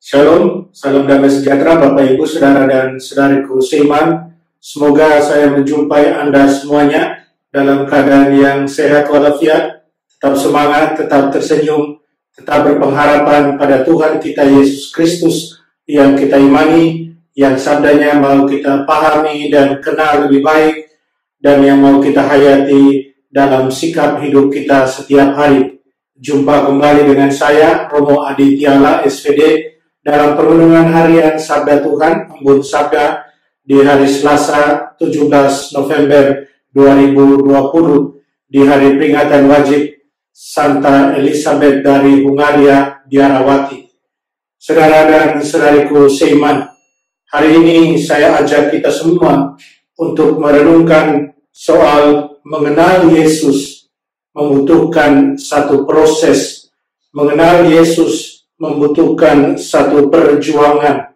Shalom, salam damai sejahtera Bapak Ibu, Saudara dan Saudariku seiman. Semoga saya menjumpai Anda semuanya dalam keadaan yang sehat walafiat, tetap semangat, tetap tersenyum, tetap berpengharapan pada Tuhan kita Yesus Kristus yang kita imani, yang sabdanya mau kita pahami dan kenal lebih baik, dan yang mau kita hayati dalam sikap hidup kita setiap hari. Jumpa kembali dengan saya, Romo Adi Tiala, SVD, dalam perenungan harian Sabda Tuhan, Embun Sabda, di hari Selasa 17 November 2020, di hari peringatan wajib Santa Elizabeth dari Hungaria Biarawati. Saudara dan saudariku seiman, hari ini saya ajak kita semua untuk merenungkan soal mengenal Yesus membutuhkan satu proses. Mengenal Yesus membutuhkan satu perjuangan.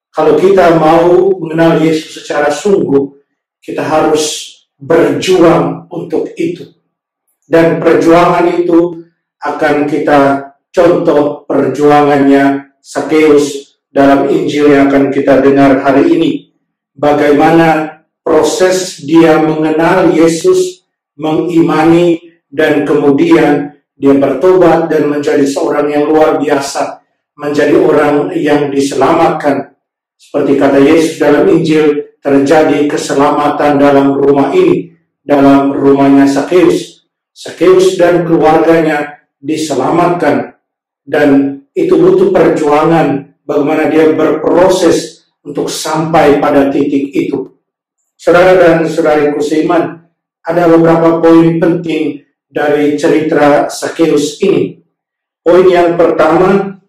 Kalau kita mau mengenal Yesus secara sungguh, kita harus berjuang untuk itu. Dan perjuangan itu akan kita contoh perjuangannya Sakeus dalam Injil yang akan kita dengar hari ini. Bagaimana proses dia mengenal Yesus, mengimani, dan kemudian dia bertobat dan menjadi seorang yang luar biasa, menjadi orang yang diselamatkan. Seperti kata Yesus dalam Injil, terjadi keselamatan dalam rumah ini, dalam rumahnya Sakeus. Sakeus dan keluarganya diselamatkan, dan itu butuh perjuangan bagaimana dia berproses untuk sampai pada titik itu. Saudara dan saudariku seiman, ada beberapa poin penting dari cerita Sakeus ini. Poin yang pertama,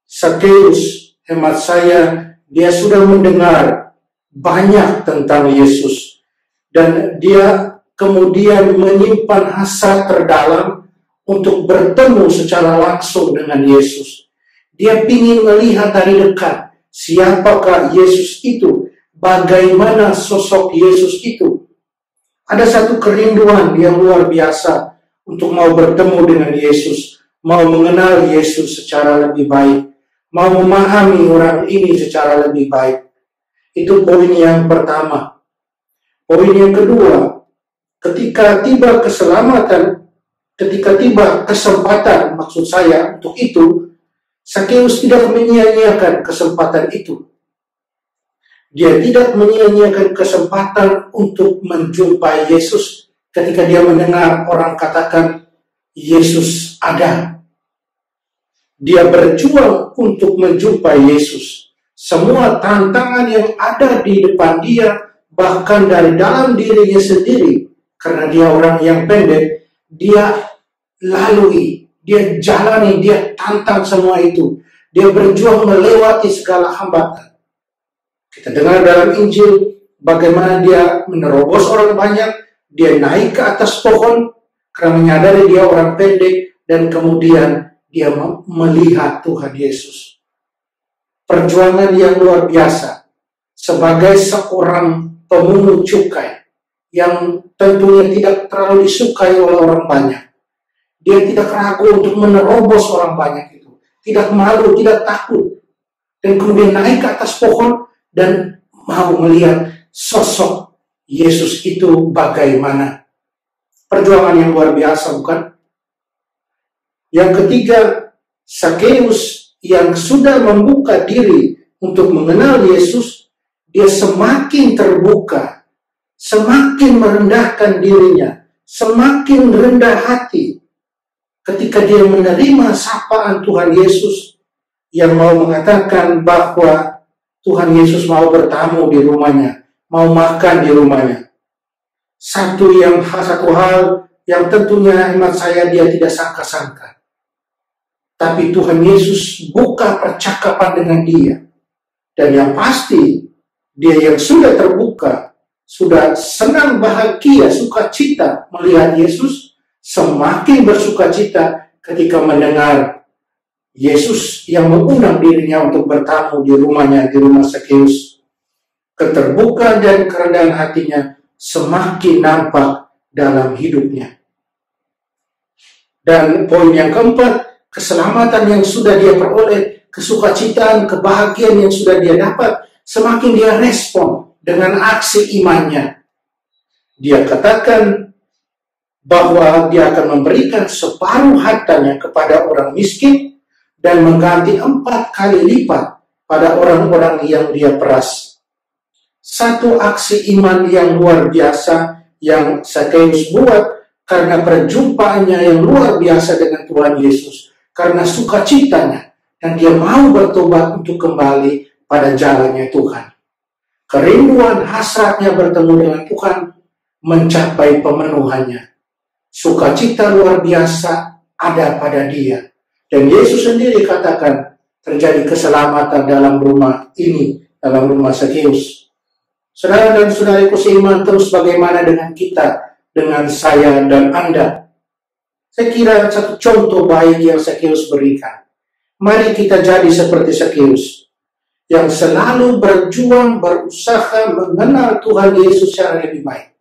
Sakeus, hemat saya, dia sudah mendengar banyak tentang Yesus, dan dia kemudian menyimpan hasrat terdalam untuk bertemu secara langsung dengan Yesus. Dia ingin melihat dari dekat siapakah Yesus itu, bagaimana sosok Yesus itu. Ada satu kerinduan yang luar biasa untuk mau bertemu dengan Yesus, mau mengenal Yesus secara lebih baik, mau memahami orang ini secara lebih baik. Itu poin yang pertama. Poin yang kedua, ketika tiba keselamatan, ketika tiba kesempatan, maksud saya untuk itu, Sakeus tidak menyia-nyiakan kesempatan itu. Dia tidak menyia-nyiakan kesempatan untuk menjumpai Yesus. Ketika dia mendengar orang katakan Yesus ada, dia berjuang untuk menjumpai Yesus. Semua tantangan yang ada di depan dia, bahkan dari dalam dirinya sendiri, karena dia orang yang pendek, dia lalui, dia jalani, dia tantang semua itu. Dia berjuang melewati segala hambatan. Kita dengar dalam Injil bagaimana dia menerobos orang banyak. Dia naik ke atas pohon karena menyadari dia orang pendek, dan kemudian dia melihat Tuhan Yesus. Perjuangan yang luar biasa sebagai seorang pemungut cukai yang tentunya tidak terlalu disukai oleh orang banyak. Dia tidak ragu untuk menerobos orang banyak itu, tidak malu, tidak takut, dan kemudian naik ke atas pohon dan mau melihat sosok Yesus itu bagaimana. Perjuangan yang luar biasa, bukan? Yang ketiga, Sakeus yang sudah membuka diri untuk mengenal Yesus, dia semakin terbuka, semakin merendahkan dirinya, semakin rendah hati ketika dia menerima sapaan Tuhan Yesus yang mau mengatakan bahwa Tuhan Yesus mau bertamu di rumahnya, mau makan di rumahnya. Satu hal yang tentunya hemat saya dia tidak sangka-sangka. Tapi Tuhan Yesus buka percakapan dengan dia. Dan yang pasti, dia yang sudah terbuka, sudah senang, bahagia, sukacita melihat Yesus, semakin bersukacita ketika mendengar Yesus yang mengundang dirinya untuk bertamu di rumahnya, di rumah Sakeus. Keterbukaan dan kerendahan hatinya semakin nampak dalam hidupnya. Dan poin yang keempat, keselamatan yang sudah dia peroleh kesukacitaan, kebahagiaan yang sudah dia dapat, semakin dia respon dengan aksi imannya. Dia katakan bahwa dia akan memberikan separuh hartanya kepada orang miskin dan mengganti 4 kali lipat pada orang-orang yang dia peras. Satu aksi iman yang luar biasa yang Zakheus buat karena perjumpaannya yang luar biasa dengan Tuhan Yesus, karena sukacitanya, dan dia mau bertobat untuk kembali pada jalannya Tuhan. Kerinduan hasratnya bertemu dengan Tuhan mencapai pemenuhannya. Sukacita luar biasa ada pada dia. Dan Yesus sendiri katakan terjadi keselamatan dalam rumah ini, dalam rumah Zakheus. Saudara dan saudariku seiman, terus bagaimana dengan kita, dengan saya dan Anda? Saya kira satu contoh baik yang Zakheus berikan. Mari kita jadi seperti Zakheus, yang selalu berjuang, berusaha mengenal Tuhan Yesus secara lebih baik.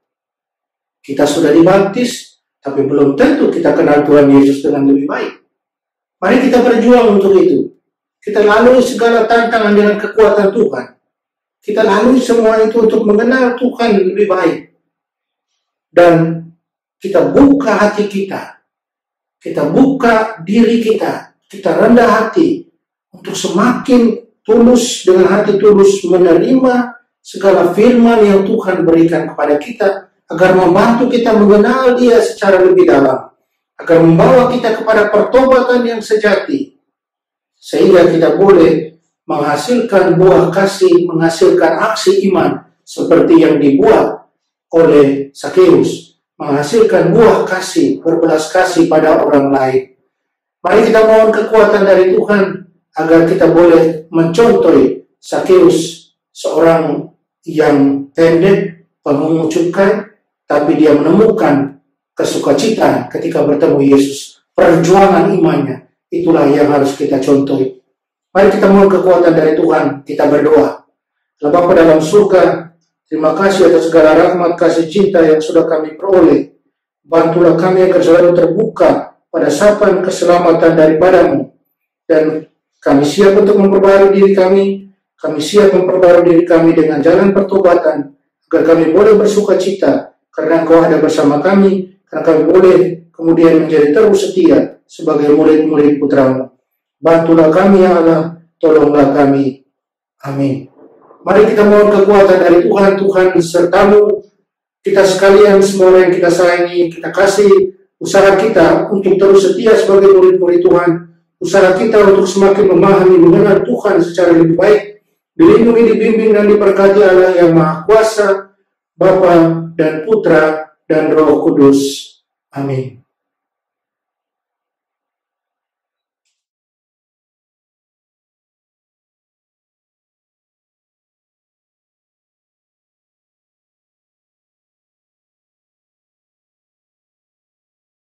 Kita sudah dibaptis, tapi belum tentu kita kenal Tuhan Yesus dengan lebih baik. Mari kita berjuang untuk itu. Kita lalui segala tantangan dengan kekuatan Tuhan. Kita lalui semua itu untuk mengenal Tuhan lebih baik. Dan kita buka hati kita. Kita buka diri kita. Kita rendah hati untuk semakin tulus, dengan hati tulus menerima segala firman yang Tuhan berikan kepada kita, agar membantu kita mengenal Dia secara lebih dalam, agar membawa kita kepada pertobatan yang sejati, sehingga kita boleh menghasilkan buah kasih, menghasilkan aksi iman seperti yang dibuat oleh Zakheus, menghasilkan buah kasih, berbelas kasih pada orang lain. Mari kita mohon kekuatan dari Tuhan agar kita boleh mencontohi Zakheus, seorang yang pendek, pemungut cukai, tapi dia menemukan kesukacitaan ketika bertemu Yesus. Perjuangan imannya, itulah yang harus kita contohi. Mari kita mohon kekuatan dari Tuhan, kita berdoa. Bapa dalam surga, terima kasih atas segala rahmat, kasih cinta yang sudah kami peroleh. Bantulah kami agar selalu terbuka pada sapaan keselamatan daripadamu. Dan kami siap untuk memperbarui diri kami siap memperbarui diri kami dengan jalan pertobatan, agar kami boleh bersuka cita, karena Engkau ada bersama kami, karena kami boleh kemudian menjadi terus setia sebagai murid-murid Putra-Mu. Bantulah kami ya Allah, tolonglah kami. Amin. Mari kita mohon kekuatan dari Tuhan. Tuhan sertamu, kita sekalian, semua yang kita sayangi, kita kasih usaha kita untuk terus setia sebagai murid-murid Tuhan. Usaha kita untuk semakin memahami, mengenal Tuhan secara lebih baik. Dilindungi, dibimbing, dan diberkati Allah yang Maha Kuasa, Bapa dan Putra dan Roh Kudus. Amin.